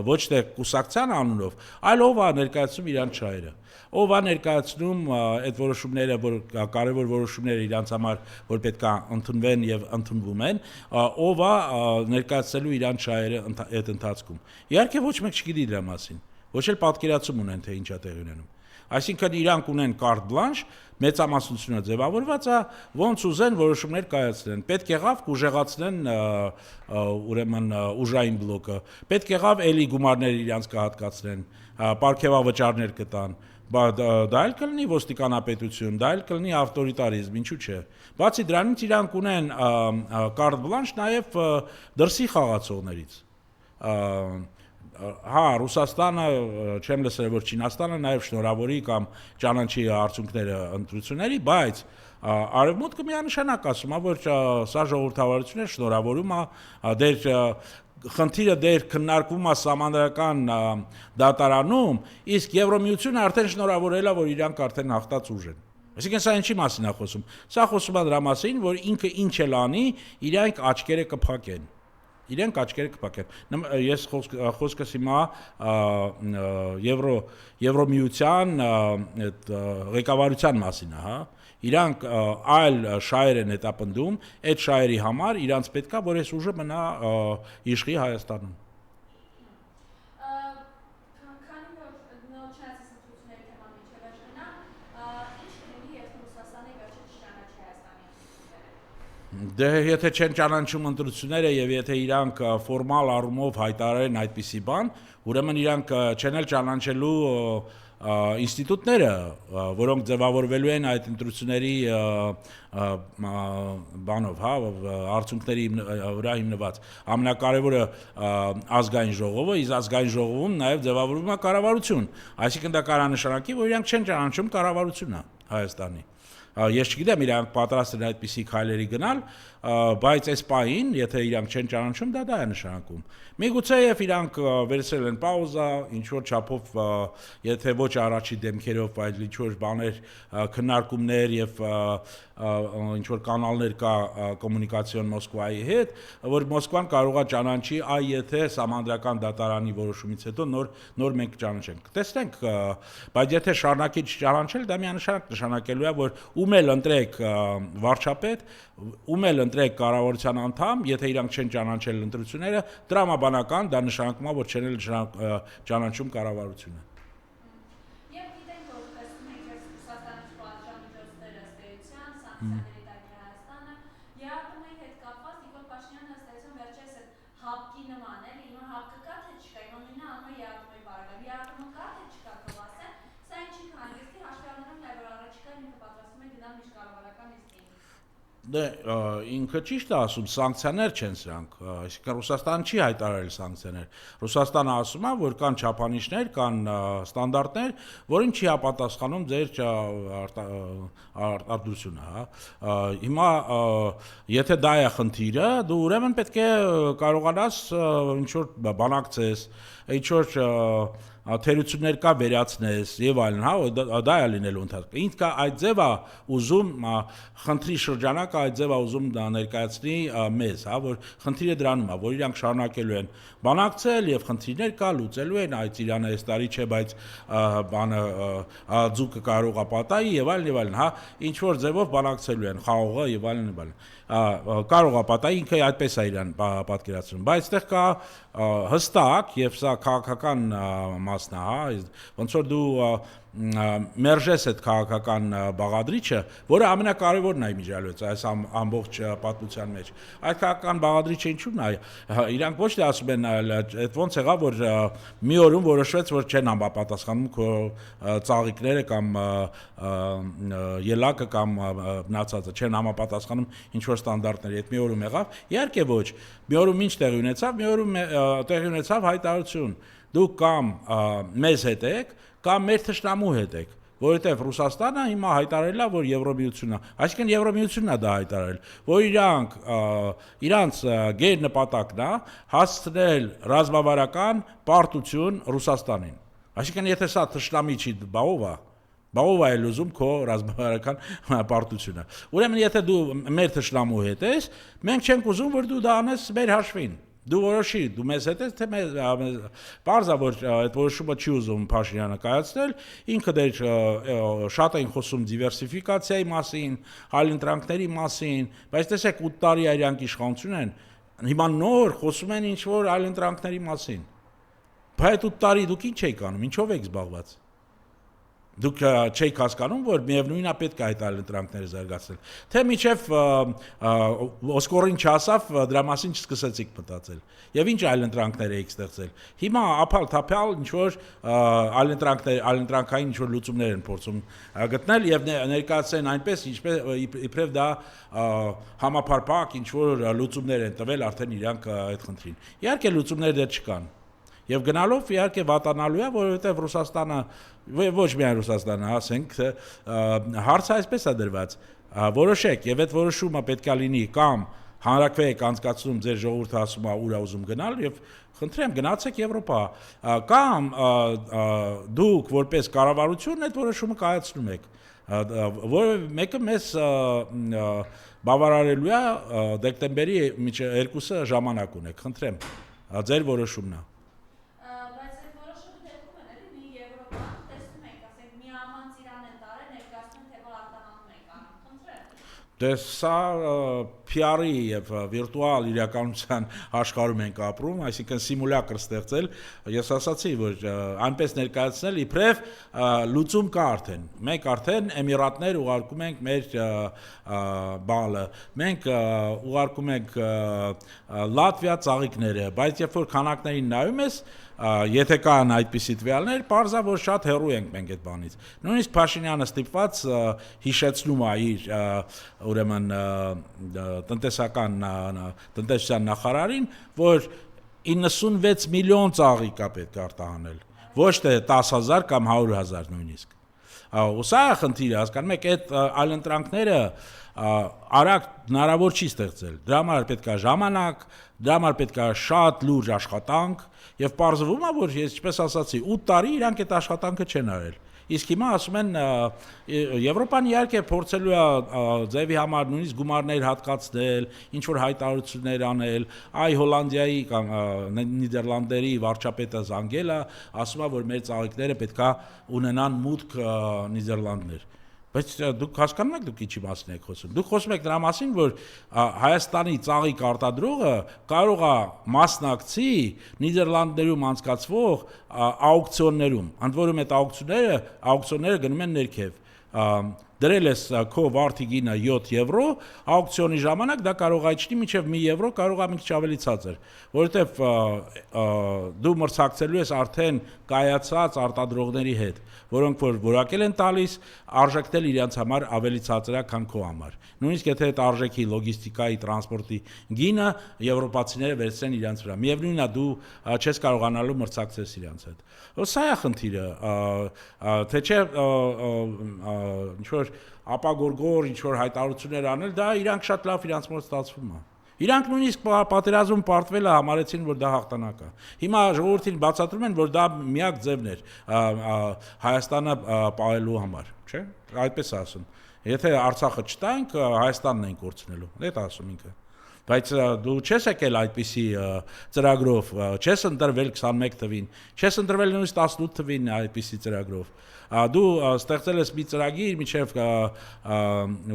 ոչ թե կուսակցության անունով, այլ ով է ներկայացնում իրենց շահերը, ով է ներկայացնում այդ որոշումները, որ կարևոր որոշումները իրանց համար, որ պետք է ընդունվեն եւ ընդունվում են, ով է ներկայացնելու իրանց շահերը այդ ընթացքում։ Իհարկե ոչ մեկ չգիտի դրա մասին, ոչ էլ պատկերացում ունեն թե ինչ է տեղի ունենում։ Այսինքն իրանք ունեն կարտ բլանշ, մեծամասնությունը ձևավորված է, ոնց ուզեն որոշումներ կայացնեն։ Պետք եղավ կուժեղացնեն ուրեմն ուժային բլոկը, պետք եղավ էլի գումարներ իրանց կհատկացնեն, պարգևավճարներ կտան, դա էլ կլինի ոստիկանապետություն, դա էլ կլինի ավտորիտարիզմ, ինչու՞ չէ։ Բացի դրանից իրանք ունեն կարտ բլանշ նաև դրսի խաղացողներից։ Հա, Ռուսաստանը, չեմ լսել, որ Չինաստանը նաև շնորհավորի կամ ճանաչի արդյունքները ընտրությունների, բայց Արևմուտքը միանշանակ ասում է, որ սա ժողովրդավարություն է, շնորհավորում է, դեր խնդիրը դեր քննարկվում է սահմանադրական դատարանում, իսկ Եվրոմիությունը արդեն շնորհավորել է, որ իրանք արդեն հաղթած ուժ են։ Այսինքն սա ինչի մասին է խոսում։ Սա խոսում է դրա մասին, որ ինքը ինչ էլ անի, իրանք աչքերը կփակեն։ Իրենք աչքերը կփակեն։ Ես խոսքս հիմա Եվրոմիության այդ ղեկավարության մասին է, հա։ Իրանք այլ շահեր են հետապնդում, այդ շահերի համար իրանց պետքա, որ այս ուժը մնա իշխի Հայաստանում։ Դե եթե չեն ճանաչում ընտրությունները եւ եթե իրանք ֆորմալ առումով հայտարարեն այդպիսի բան, ուրեմն իրանք չեն էլ ճանաչելու ինստիտուտները, որոնք ձևավորվելու են այդ ընտրությունների բանով, հա, արդյունքների վրա հիմնված։ Ամենակարևորը ազգային ժողովը, իսկ ազգային ժողովում նաև ձևավորվում է կառավարություն։ Այսինքն դա կարող նշանակի, որ իրանք չեն ճանաչում կառավարությունը Հայաստանի։ Ես չգիտեմ իրանք պատրաստ են այդպիսի քայլերի գնալ, բայց այս պահին, եթե իրանք չեն ճանաչում, դա է նշանակում։ Միգուցեև իրանք վերցրել են պաուզա, ինչ որ չափով, եթե ոչ առաջի դեմքերով, այլ ինչ որ բաներ, քննարկումներ եւ ինչ որ կանալներ կա կոմունիկացիոն Մոսկվայի հետ, որ Մոսկվան կարող է ճանաչի, այ եթե սահմանադրական դատարանի որոշումից հետո նոր մենք ճանաչենք։ Տեսնենք, բայց եթե շարունակի չճանաչել, դա միանշանակ նշանակելու է, որ ում էլ ընտրեք վարչապետ, ում էլ ընտրեք կառավարության անդամ, եթե իրանք չեն ճանաչել ընտրությունները, տրամաբանական դա նշանակում է, որ չեն էլ ճանաչում կառավարությունը։ Եվ գիտենք, որ տեսնում ենք այս Ռուսաստանի պատժամիջոցները ստեյության, սանկցիաների տակ Հայաստանը, երբում ենք հետ կապված Նիկոլ Փաշինյանը ստեյության վերջերս այդ հապկի նման էլի, հիմա հապկը կա թե չկա, հիմա նույնը անում է երբումի բարակը, երբումը կա թե չկա կվասեն, սա ինչի հանգստի հաշվի առնելով նաև որ առաջիկայում ինքը պատրաստվում է գնալ միջկառավարական իսկին։ Դե ինքը ճիշտ է ասում, սանկցիաներ չեն սրանք, այսինքն Ռուսաստանը չի հայտարարել սանկցիաներ։ Ռուսաստանը ասում է, որ կան չափանիշներ, կան ստանդարտներ, որին չի համապատասխանում ձեր արտադրությունը, հա։ Հիմա եթե դա է խնդիրը, դու ուրեմն պետք է կարողանաս ինչ որ բանակցես, ինչ որ թերություններ կա վերացնես եւ այլն, հա, դա է լինելու ընթացքում։ Ինքը այդ ձևը ուզում խնդրի շրջանակը այդ ձևը ուզում ներկայացնի մեզ, հա, որ խնդիրը դրանում է, որ իրանք շարունակելու են բանակցել եւ խնդիրներ կա լուծելու են, այդ Իրանը այս տարի չէ, բայց բանը ձուկը կարող է պատահի եւ այլն, հա, ինչ որ ձևով բանակցելու են խաղողը եւ այլն եւ այլն։ Կարող է պատահի, ինքը այդպես է իրան պատկերացնում, բայց այդտեղ կա հստակ եւ սա քաղաքական մասն է, հա, ոնց որ դու մերժես այդ քաղաքական բաղադրիչը, որը ամենակարևորն է իմիջիալոց այս ամբողջ պատմության մեջ։ Այդ քաղաքական բաղադրիչը ինչու՞ն է։ Իրանք ոչ թե ասում են, այդ ոնց եղավ, որ մի օրում որոշվեց, որ չեն համապատասխանում քո ծաղիկները կամ ելակը կամ մնացածը չեն համապատասխանում ինչ որ ստանդարտների։ Այդ մի օրում եղավ։ Իհարկե ոչ։ Մի օրում ինչ տեղի ունեցավ։ Մի օրում տեղի ունեցավ հայտարարություն։ Դուք կամ մեզ հետ եք, կամ մեր թշնամու հետ եք, որովհետև Ռուսաստանը հիմա հայտարարել է, որ Եվրոմիությունն է, այսինքն Եվրոմիությունն է դա հայտարարել, որ իրանց գեր նպատակն է հասցնել ռազմավարական պարտություն Ռուսաստանին։ Այսինքն եթե սա թշնամի չի, բաղով է ուզում քո ռազմավարական պարտությունը։ Ուրեմն եթե դու մեր թշնամու հետ ես, մենք չենք ուզում, որ դու դա անես մեր հաշվին։ Դու որոշի, դու մեզ հետ ես, թե պարզ է, որ այդ որոշումը չի ուզում Փաշինյանը կայացնել, ինքը դեր շատ էին խոսում դիվերսիֆիկացիայի մասին, այլընտրանքների մասին, բայց տեսեք 8 տարի իրանք իշխանություն են, հիմա նոր խոսում են ինչ-որ այլընտրանքների մասին։ Բայց 8 տարի դուք ինչ եք անում, ինչով եք զբաղված։ Դուք չեք հասկանում, որ միևնույնն է պետք է այդ այլընտրանքները զարգացնել։ Թե միջև Օսկորին չասավ, դրա մասին չսկսեցիք մտածել։ Եվ ինչ այլընտրանքներ եք ստեղծել։ Հիմա ափալ-թափալ ինչ որ այլընտրանքային ինչ որ լուծումներ են փորձում գտնել եւ ներկայացնել այնպես, ինչպես իբրև դա համապարփակ ինչ որ լուծումներ են տվել արդեն իրանք այդ խնդրին։ Իհարկե լուծումներ դեռ չկան։ Եվ գնալով իհարկե վատանալու է, որովհետև Ռուսաստանը, ոչ միայն Ռուսաստանը, ասենք, հարցը այսպես է դրված, որոշեք, եւ այդ որոշումը պետք է լինի կամ հանրաքվեեք անցկացնում ձեր ժողովուրդը ասում է ուր է ուզում գնալ եւ խնդրեմ գնացեք Եվրոպա, կամ դուք որպես կառավարություն այդ որոշումը կայացնում եք, որը մեկը մեզ բավարարելու է դեկտեմբերի 2-ը ժամանակ ունեք, խնդրեմ, ձեր որոշումն է։ Դե սա PR-ի եւ վիրտուալ իրականության աշխարհում ենք ապրում, այսինքն սիմուլյակր ստեղծել, ես ասացի, որ այնպես ներկայացնել իբրև լուծում կա արդեն։ Մենք արդեն Էմիրատներ ուղարկում ենք մեր բանը, մենք ուղարկում ենք Լատվիա ծաղիկները, բայց երբ որ քանակներին նայում ես, եթե կան այդպիսի տվյալներ, պարզա որ շատ հեռու ենք մենք այդ բանից։ Նույնիսկ Փաշինյանը ստիպված հիշեցնում է իր ուրեմն տնտեսության նախարարին, որ 96 միլիոն ծաղիկ է պետք արտահանել, ոչ թե 10,000 կամ 100,000 նույնիսկ։ Ու սա է խնդիրը, հասկանում եք, այդ այլընտրանքները արագ հնարավոր չի ստեղծել։ Դրա համար պետք է ժամանակ, դրա համար պետք է շատ լուրջ աշխատանք եւ պարզվում է, որ ես ինչպես ասացի, 8 տարի իրանք այդ աշխատանքը չեն արել։ Իսկ հիմա ասում են Եվրոպան իհարկե փորձելու է ձևի համար նույնիսկ գումարներ հատկացնել, ինչ որ հայտարարություններ անել, այ Հոլանդիայի կամ Նիդերլանդերի վարչապետը զանգել է, ասում է, որ մեր ծաղիկները պետքա ունենան մուտք Նիդերլանդներ։ Բայց դուք հասկանում եք դուք ինչի մասին եք խոսում։ Դուք խոսում եք դրա մասին, որ Հայաստանի ծաղիկ արտադրողը կարող է մասնակցի Նիդերլանդներում անցկացվող աուկցիոններում։ Ընդ որում այդ աուկցիոնները գնում են ներքև։ Դրել ես քո վարդի գինը 7 եվրո, աուկցիոնի ժամանակ դա կարող է իջնի մինչև 1 եվրո, կարող է մի քիչ ավելի ցածր, որովհետև դու մրցակցելու ես արդեն կայացած արտադրողների հետ, որոնք որ որակել են տալիս, արժեքնել իրենց համար ավելի ցածր է, քան քո համար։ Նույնիսկ եթե այդ արժեքի լոգիստիկայի, տրանսպորտի գինը եվրոպացիները վերցնեն իրենց վրա։ Միևնույնն է դու չես կարողանալու մրցակցես իրենց հետ։ Սա է խնդիրը, թե չէ ինչ որ ապագորգոր ինչ որ հայտարարություններ անել, դա իրանք շատ լավ իրանց մոտ ստացվում է։ Իրանք նույնիսկ պատերազմում պարտվելը համարեցին, որ դա հաղթանակ է։ Հիմա ժողովրդին բացատրում են, որ դա միակ ձևն էր Հայաստանը պահելու համար, չէ՞։ Այդպես ասում։ Եթե Արցախը չտանք, Հայաստանն ենք կորցնելու։ Դա ասում ինքը։ Բայց դու չես եկել այդպիսի ծրագրով, չես ընտրվել 21 թվին, չես ընտրվել նույնիսկ 18 թվին այդպիսի ծրագրով։ Դու ստեղծել ես մի ծրագիր, մինչև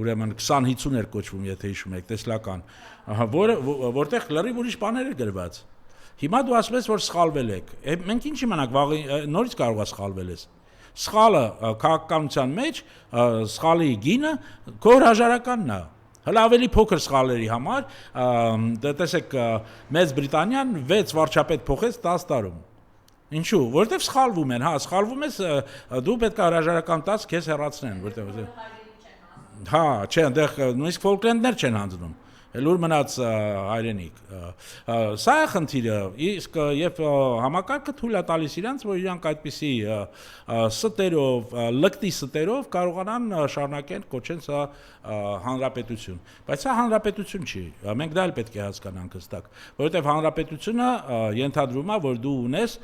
ուրեմն 2050 էր կոչվում, եթե հիշում եք, տեսլական, որտեղ լրիվ ուրիշ բաներ էր գրված։ Հիմա դու ասում ես, որ սխալվել եք։ Մենք ինչ իմանանք, վաղ նորից կարող է սխալվել ես։ Սխալը քաղաքականության մեջ սխալի գինը քո հրաժարականն է։ Հələ ավելի փոքր սխալերի համար, տեսեք, Մեծ Բրիտանիան 6 վարչապետ փոխեց 10 տարում։ Ինչու՞, որովհետև սխալվում են, սխալվում ես, դու պետք է հրաժարական տաս, քեզ հեռացնեն, որովհետև հա, չէ, այնտեղ նույնիսկ Ֆոլքլենդներ չեն հանձնում։ Լուր մնաց հայրենիք։ Սա է խնդիրը, իսկ եւ համակարգը թույլ է տալիս իրանց, որ իրանք այդպիսի ստերով, լկտի ստերով կարողանան շարունակեն կոչեն սա հանրապետություն։ Բայց սա հանրապետություն չի։ Մենք դա էլ պետք է հասկանանք հստակ, որովհետեւ հանրապետությունը ենթադրում է, որ դու ունես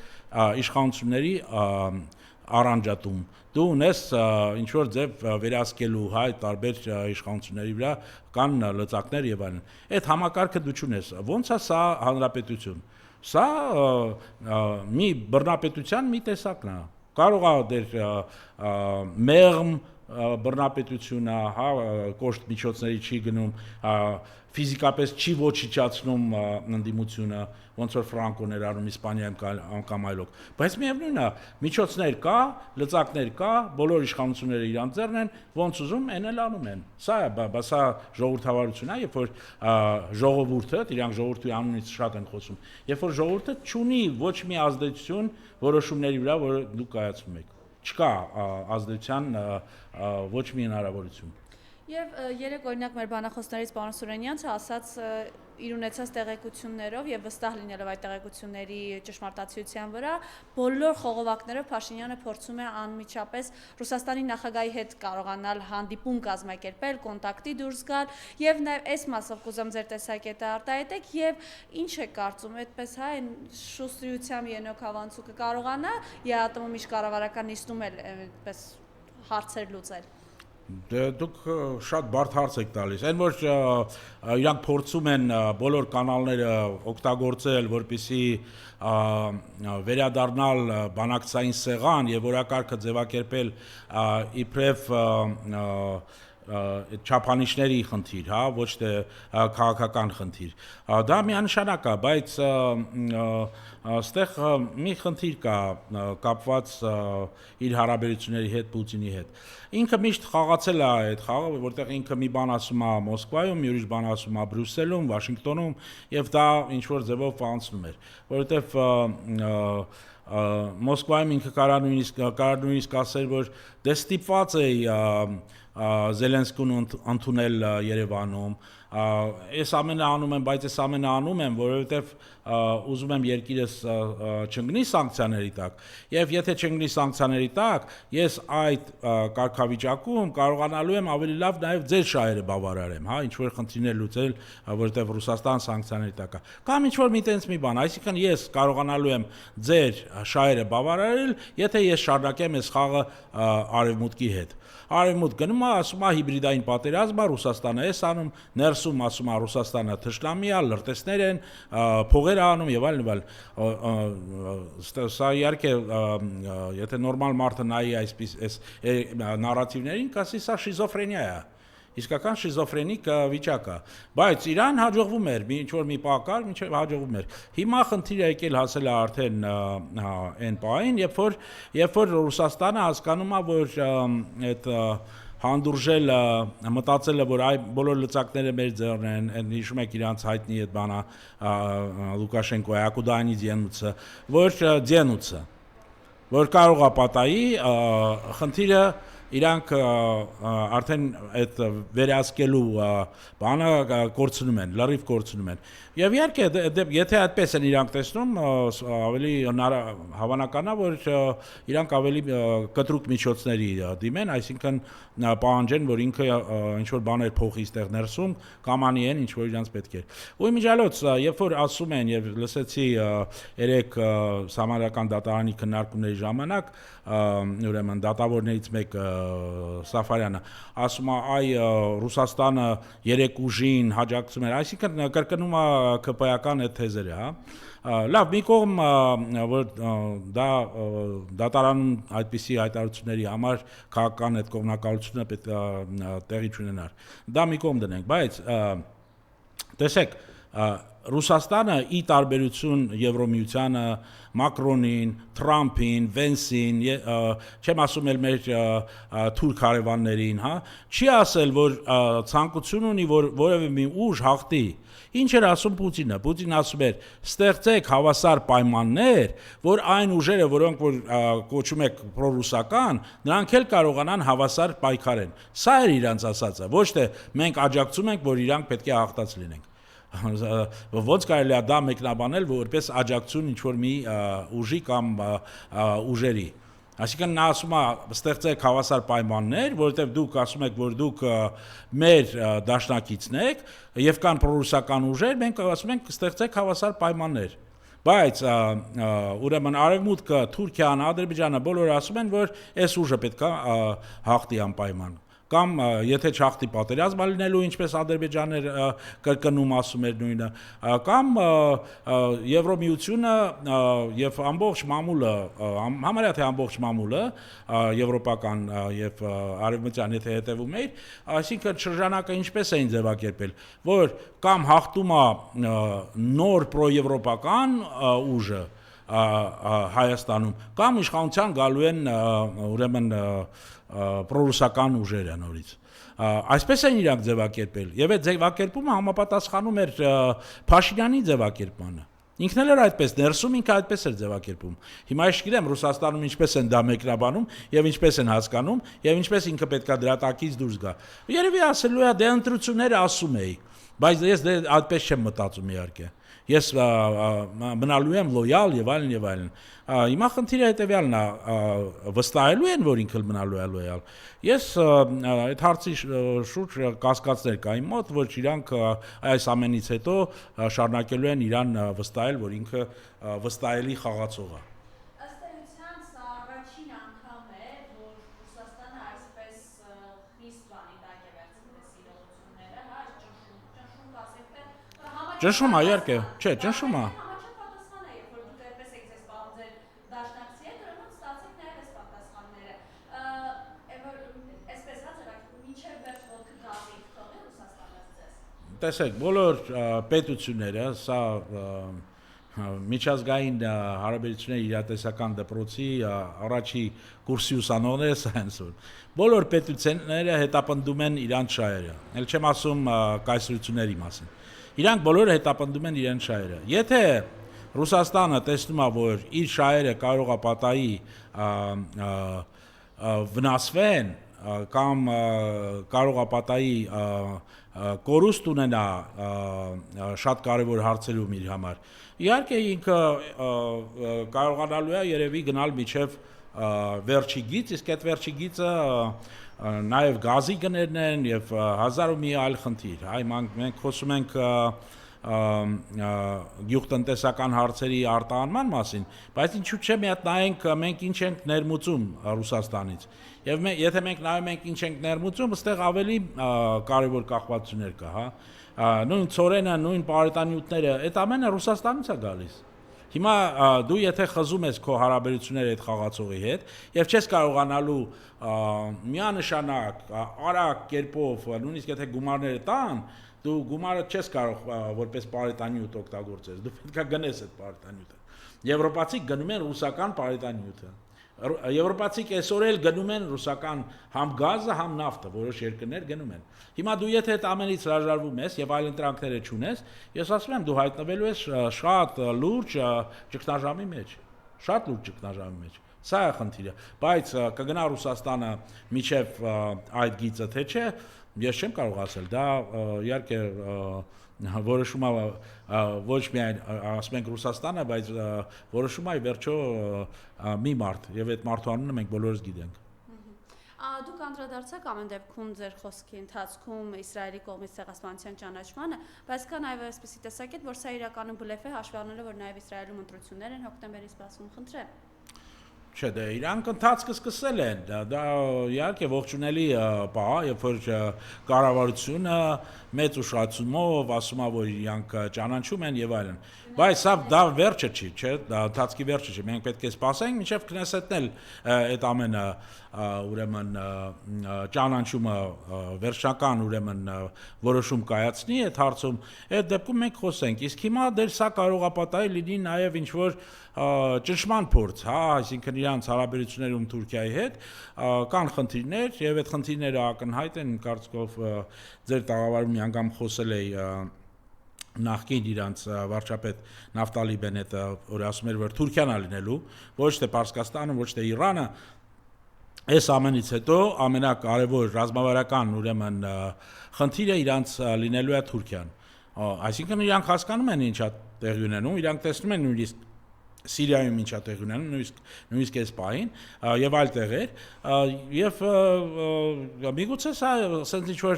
իշխանությունների առանջատում։ Դու ունես ինչ որ ձև վերահսկելու հայ տարբեր իշխանությունների վրա կան լծակներ եւ այլն։ Այդ համակարգը դու չունես։ Ոնց է սա հանրապետություն։ Սա մի բռնապետության մի տեսակն է։ Կարող է դեր մեղմ բռնապետությունը, հա, կոշտ միջոցների չի գնում, ֆիզիկապես չի ոչնչացնում ընդդիմությունը, ոնց որ Ֆրանկոն էր անում Իսպանիայում կամ այլոք, բայց միևնույնն է, միջոցներ կա, լծակներ կա, բոլոր իշխանությունները իրանց ձեռն են, ոնց ուզում են էլ անում են։ Սա է, սա ժողովրդավարություն է, երբ որ ժողովուրդը, իրանք ժողովրդի անունից շատ են խոսում, երբ որ ժողովուրդը չունի ոչ մի ազդեցություն որոշումների վրա, որը դուք կայացնում եք։ Չկա ազդեցության ոչ մի հնարավորություն։ Եվ երեք օրինակ մեր բանախոսներից պարոն Սուրենյանցը ասաց իր ունեցած տեղեկություններով եւ վստահ լինելով այդ տեղեկությունների ճշմարտացիության վրա, բոլոր խողովակներով Փաշինյանը փորձում է անմիջապես Ռուսաստանի նախագահի հետ կարողանալ հանդիպում կազմակերպել, կոնտակտի դուրս գալ եւ նաեւ այս մասով կուզեմ ձեր տեսակետը արտահայտեք եւ ինչ է կարծում այդպես հա այն շուստրիությամբ Ենոք Հավանցուկը կարողանա ԵԱՏՄ միջկառավարական նիստում էլ այդպես հարցեր լուծել։ Դուք շատ բարդ հարց եք տալիս։ Այն որ իրանք փորձում են բոլոր կանալները օգտագործել, որպեսզի վերադառնալ բանակցային սեղան եւ օրակարգը ձևակերպել իբրև չափանիշների խնդիր, հա, ոչ թե քաղաքական խնդիր։ Դա միանշանակ է, բայց այստեղ մի խնդիր կա կապված իր հարաբերությունների հետ Պուտինի հետ։ Ինքը միշտ խաղացել է այդ խաղը, որտեղ ինքը մի բան ասում է Մոսկվայում, մի ուրիշ բան ասում է Բրյուսելում, Վաշինգտոնում, եւ դա ինչ որ ձևով անցնում էր, որովհետեւ Մոսկվայում ինքը կարող նույնիսկ ասել, որ դե ստիպված է Զելենսկուն ընդունել Երևանում, ես ամենը անում եմ, բայց ես ամենը անում եմ, որովհետև ուզում եմ երկիրս չընկնի սանկցիաների տակ, եւ եթե չընկնի սանկցիաների տակ, ես այդ կարգավիճակում կարողանալու եմ ավելի լավ նաեւ ձեր շահերը բավարարեմ, հա, ինչ որ խնդիրներ լուծել, որովհետև Ռուսաստան սանկցիաների տակ է։ Կամ ինչ որ մի տենց մի բան, այսինքն ես կարողանալու եմ ձեր շահերը բավարարել, եթե ես շարունակեմ այս խաղը արևմուտքի հետ։ Արևմուտք գնում է, ասում է հիբրիդային պատերազմ է, Ռուսաստանը էս անում, ներսում ասում է Ռուսաստանը թշնամի է, լրտեսներ են, փողեր անում եւ այլն եւ այլն։ Սա իհարկե, եթե նորմալ մարդը նայի այսպես նարատիվներին, կասի սա շիզոֆրենիա է։ Իսկական շիզոֆրենիկ վիճակ է, բայց իրան հաջողվում էր, ինչ որ մի պակար, մինչև հաջողվում էր։ Հիմա խնդիրը եկել հասել է արդեն այն պահին, երբ որ Ռուսաստանը հասկանում է, որ այդ հանդուրժելը, մտածելը, որ այ բոլոր լծակները մեր ձեռն են, հիշում եք իրանց հայտնի այդ բանը Լուկաշենկոյի Ակուդայանի ձենուցը, որ կարող է պատահի, խնդիրը իրանք արդեն այդ վերահսկելու բանը կորցնում են, լրիվ կորցնում են։ Եվ իհարկե, եթե այդպես են իրանք տեսնում, ավելի հավանական է, որ իրանք ավելի կտրուկ միջոցների դիմեն, այսինքն պահանջեն, որ ինքը ինչ-որ բաներ փոխի ստեղ ներսում, կամանի են, ինչ-որ իրանց պետք է։ Ու իմիջիալոց, երբ որ ասում են, եւ լսեցի երեք Սահմանադրական դատարանի քննարկումների ժամանակ, ուրեմն դատավորներից մեկը Սաֆարյանը ասում է, այ Ռուսաստանը 3 ուժին հաջակցում էր, այսինքն կրկնում է ԿՊ-ական այդ թեզերը, հա։ Լավ, մի կողմ, որ դա դատարանում այդպիսի հայտարարությունների համար քաղաքական այդ կողմնակալությունը պետք է տեղի չունենար։ Դա մի կողմ դնենք, բայց տեսեք, Ռուսաստանը ի տարբերություն Եվրոմիությանը, Մակրոնին, Թրամփին, Վենսին, չեմ ասում էլ մեր թուրք հարևաններին, հա, չի ասել, որ ցանկություն ունի, որ որևէ մի ուժ հաղթի։ Ինչ էր ասում Պուտինը։ Պուտինը ասում էր. «Ստեղծեք հավասար պայմաններ, որ այն ուժերը, որոնք որ կոչում եք պրոռուսական, նրանք էլ կարողանան հավասար պայքարեն»։ Սա էր իրանց ասածը, ոչ թե մենք աջակցում ենք, որ իրանք պետք է հաղթած լինենք։ Ոնց կարելի է դա մեկնաբանել որպես աջակցություն ինչ-որ մի ուժի կամ ուժերի։ Այսինքն նա ասում է ստեղծեք հավասար պայմաններ, որովհետև դուք ասում եք, որ դուք մեր դաշնակիցն եք եւ կան պրոռուսական ուժեր, մենք ասում ենք ստեղծեք հավասար պայմաններ։ Բայց ուրեմն Արևմուտքը, Թուրքիան, Ադրբեջանը բոլորը ասում են, որ այս ուժը պետք է հաղթի անպայման։ Կամ եթե չհաղթի պատերազմ լինելու, ինչպես Ադրբեջանն կրկնում ասում էր նույնը, կամ Եվրոմիությունը եւ ամբողջ մամուլը, համարյա թե ամբողջ մամուլը, եվրոպական եւ արևմտյան եթե հետևում էր, այսինքն շրջանակը ինչպես էին ձևակերպել, որ կամ հաղթում է նոր պրոեվրոպական ուժը Հայաստանում, կամ իշխանության գալու են ուրեմն պրոռուսական ուժերը նորից։ Այսպես են իրանք ձևակերպել, եւ այդ ձևակերպումը համապատասխանում էր Փաշինյանի ձևակերպմանը։ Ինքն էլ էր այդպես, ներսում ինքը այդպես էր ձևակերպում։ Հիմա ես չգիտեմ Ռուսաստանում ինչպես են դա մեկնաբանում եւ ինչպես են հասկանում եւ ինչպես ինքը պետքա դրա տակից դուրս գա։ Երևի ասելու է դե ընտրությունները ասում էի, բայց ես դե այդպես չեմ մտածում իհարկե։ Ես մնալու եմ լոյալ եւ այլն եւ այլն։ Հիմա խնդիրը հետեւյալն է, վստահելու են, որ ինքը մնալու է լոյալ։ Ես այդ հարցի շուրջ կասկածներ կա իմ մոտ, որ իրանք այս ամենից հետո շարունակելու են իրան վստահել, որ ինքը վստահելի խաղացող է։ Ըստ էության սա առաջին անգամ է, որ Ռուսաստանը այսպես խիստ բանի տակ է վերցնում իրողությունները, հա, ճնշում կասեք թե Ճնշում է, իհարկե, չէ, ճնշում է։ Համաչափ պատասխան է, երբ որ դուք այդպես եք ձեզ պահում ձեր դաշնակցի հետ, ուրեմն ստացեք նաև այս պատասխանները։ Այսպես հա ձեր մինչև վերջ ոտքը գազի թողի Ռուսաստանը ձեզ։ Տեսեք, բոլոր պետությունները, սա միջազգային հարաբերությունների իրատեսական դպրոցի առաջի կուրսի ուսանողները սա են ասում։ Բոլոր պետությունները հետապնդում են իրանց շահերը։ Էլ չեմ ասում կայսրությունների մասին։ Իրանք բոլորը հետապնդում են իրենց շահերը։ Եթե Ռուսաստանը տեսնում է, որ իր շահերը կարող է պատահի վնասվեն կամ կարող է պատահի կորուստ ունենա շատ կարևոր հարցերում իր համար, իհարկե ինքը կարողանալու է երևի գնալ միջև վերջի գիծ, իսկ այդ վերջի գիծը նաև գազի գներն են եւ հազար ու մի այլ խնդիր։ Այ մենք խոսում ենք գյուղտնտեսական հարցերի արտահանման մասին, բայց ինչու՞ չէ մի հատ նայենք մենք ինչ ենք ներմուծում Ռուսաստանից։ Եվ եթե մենք նայում ենք ինչ ենք ներմուծում, այստեղ ավելի կարևոր կախվածություններ կա, հա։ Նույն ծորենը, նույն պարետանյութերը, այդ ամենը Ռուսաստանից է գալիս։ Հիմա դու եթե խզում ես քո հարաբերությունները այդ խաղացողի հետ եւ չես կարողանալու միանշանակ արագ կերպով նույնիսկ եթե գումարները տան, դու գումարը չես կարող որպես պարետանյութ օգտագործել, դու պետք է գնես այդ պարետանյութը։ Եվրոպացիք գնում են ռուսական պարետանյութը։ Եվրոպացիք այսօր էլ գնում են ռուսական համ գազը, համ նավթը, որոշ երկրներ գնում են։ Հիմա դու եթե այդ ամենից հրաժարվում ես եւ այլ ընտրանքները չունես, ես ասում եմ դու հայտնվելու ես շատ լուրջ ճգնաժամի մեջ, շատ լուրջ ճգնաժամի մեջ։ Սա է խնդիրը, բայց կգնա Ռուսաստանը միջև այդ գիծը թե չէ, ես չեմ կարող ասել, դա իհարկե որոշում է ոչ միայն ասում ենք Ռուսաստանը, բայց որոշում է վերջո մի մարդ եւ այդ մարդու անունը մենք բոլորս գիտենք։ Դուք անդրադարձաք ամեն դեպքում ձեր խոսքի ընթացքում Իսրայելի կողմից ցեղասպանության ճանաչմանը, բայց կա նաև այսպիսի տեսակետ, որ սա իրականում բլեֆ է, հաշվի առնելով, որ նաև Իսրայելում ընտրություններ են հոկտեմբերից սպասվում, խնդրեմ։ Չէ, դե իրանք ընթացքը սկսել են, դա իհարկե ողջունելի բան, երբ որ կառավարությունը մեծ ուշադրությունով ասում է, որ իրանք ճանաչում են եւ այլն։ Բայց դա վերջը չի, չէ, դա ընթացքի վերջը չի։ Մենք պետք է սպասենք, մինչեւ Քնեսեթն էլ այդ ամենը ուրեմն ճանաչումը վերջնական ուրեմն որոշում կայացնի այդ հարցում, այդ դեպքում մենք խոսենք։ Իսկ հիմա դեր սա կարող է պատահի լինի նաեւ ինչ որ ճնշման փորձ, հա, այսինքն իրանց հարաբերություններում Թուրքիայի հետ կան խնդիրներ եւ այդ խնդիրները ակնհայտ են կարծիքով ձեր տաղավարում մի անգամ խոսել էի նախկին իրանց վարչապետ Նավտալի Բենետը, որ ասում էր, որ Թուրքիան է լինելու, ոչ թե Պարսկաստանը, ոչ թե Իրանը, այս ամենից հետո ամենակարևոր ռազմավարական ուրեմն խնդիրը իրանց լինելու է Թուրքիան։ Այսինքն իրանք հասկանում են ինչա տեղի ունենում, իրանք տեսնում են նույնիսկ Սիրիայում ինչա տեղի ունենում, նույնիսկ այս պահին եւ այլ տեղեր, եւ միգուցե սա ասենց ինչ որ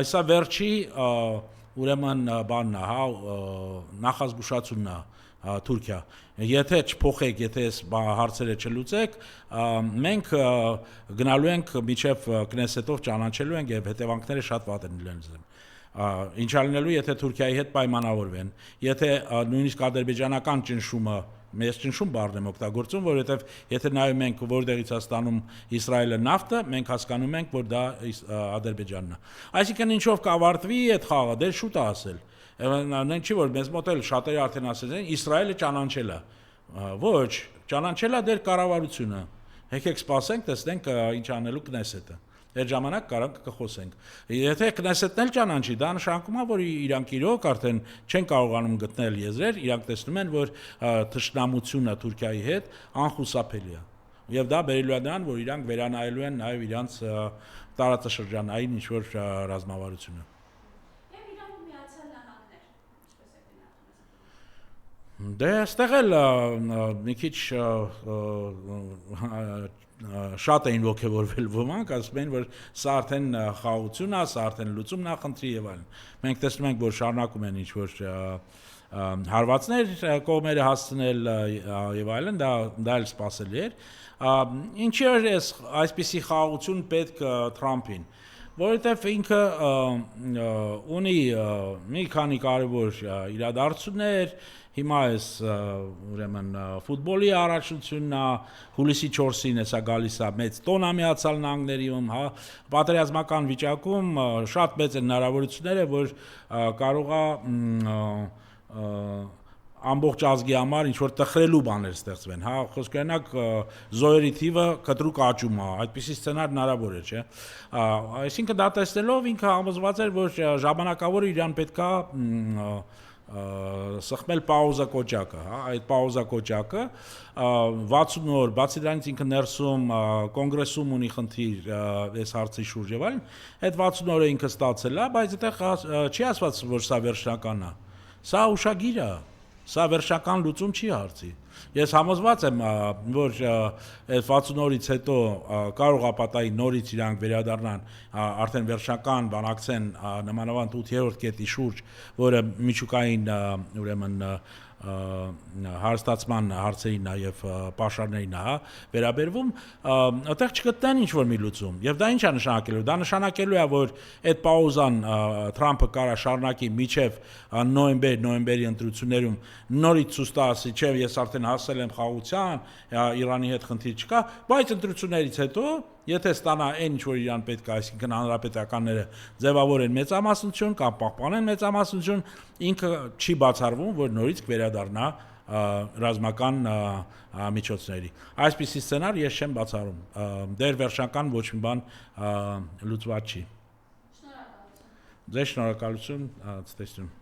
այսա վերջի ուրեմն բանն է, հա, նախազգուշացումն է Թուրքիա։ Եթե չփոխեք, եթե այս հարցերը չլուծեք, մենք գնալու ենք միջև Քնեսեթով ճանաչելու ենք եւ հետևանքները շատ վատ են լինելու։ Ինչ լինելու, եթե Թուրքիայի հետ պայմանավորվեն, եթե նույնիսկ ադրբեջանական ճնշումը, մեծ ճնշում բառն եմ օգտագործում, որովհետև եթե նայում ենք որտեղից է ստանում Իսրայելը նավթը, մենք հասկանում ենք, որ դա Ադրբեջանն է։ Այսինքն ինչով կավարտվի այդ խաղը, դեռ շուտ է ասել։ Նույն չի որ մեզ մոտ էլ շատերը արդեն ասել են, Իսրայելը ճանաչել է։ Ոչ, ճանաչել է դեր կառավարությունը։ Եկեք սպասենք, տեսնենք ինչ անելու Քնեսեթը։ Այդ ժամանակ կարող կխոսենք։ Եթե Քնեսեթն էլ ճանաչի, դա նշանակում է, որ իրանք իրոք արդեն չեն կարողանում գտնել եզրեր, իրանք տեսնում են, որ թշնամությունը Թուրքիայի հետ անխուսափելի է։ Եվ դա բերելու է նրան, որ իրանք վերանայելու են նաև իրանք տարածաշրջանային ինչ-որ ռազմավարությունը։ Եվ Իրանը Միացյալ Նահանգներ, ինչպես է գնահատում։ Դե այստեղ էլ մի քիչ շատ էին ոգևորվել ոմանք, ասում են, որ սա արդեն խաղաղություն է, սա արդեն լուծումն է խնդրի եւ այլն։ Մենք տեսնում ենք, որ շարունակում են ինչ-որ հարվածներ կողմերը հասցնել եւ այլն, դա էլ սպասելի էր։ Ինչի էր այսպիսի խաղաղություն պետք Թրամփին, որովհետեւ ինքը ունի մի քանի կարևոր իրադարձություններ, հիմա էս ուրեմն ֆուտբոլի առաջնությունն է, հուլիսի 4-ին էսա գալիս է մեծ տոնա Միացյալ Նահանգներիում, հա, պատերազմական վիճակում շատ մեծ են հնարավորությունները, որ կարող է ամբողջ ազգի համար ինչ որ տխրելու բաներ ստեղծվեն, հա, խոսքը օրինակ զոհերի թիվը կտրուկ աճում է, այդպիսի սցենար հնարավոր է, չէ։ Այսինքն դա տեսնելով ինքը համոզված էր, որ ժամանակավոր իրան պետքա սխմել պաուզա կոճակը, հա, այդ պաուզա կոճակը 60 օր, բացի դրանից ինքը ներսում կոնգրեսում ունի խնդիր այս հարցի շուրջ եւ այլն, այդ 60 օրը ինքը ստացել է, բայց այդտեղ չի ասված, որ սա վերջնական է։ Սա ուշագիր է, սա վերջնական լուծում չի հարցի։ Ես համոզված եմ, որ այդ 60 օրից հետո կարող է պատահի նորից իրանք վերադառնան արդեն վերջնական բանակցեն նմանավանդ 8-րդ կետի շուրջ, որը միջուկային ուրեմն հարստացման հարցերին նաև պաշարներին է վերաբերվում, այդտեղ չգտնեն ինչ-որ մի լուծում։ Եվ դա ինչ է նշանակելու։ Դա նշանակելու է, որ այդ պաուզան Թրամփը կարա շարունակի մինչև նոյեմբերի ընտրություններում նորից ցույց տա, ասի, չէ, ես արդեն հասել եմ խաղաղության, Իրանի հետ խնդիր չկա, բայց ընտրություններից հետո եթե ստանա այն ինչ որ իրան պետք է, այսինքն հանրապետականները ձևավորեն մեծամասնություն կամ պահպանեն մեծամասնություն, ինքը չի բացառվում, որ նորից կվերադառնա ռազմական միջոցների։ Այսպիսի սցենար ես չեմ բացառում։ Դեռ վերջնական ոչ մի բան լուծված չի։ Շնորհակալություն։ Ձեզ շնորհակալություն, ցտեսություն։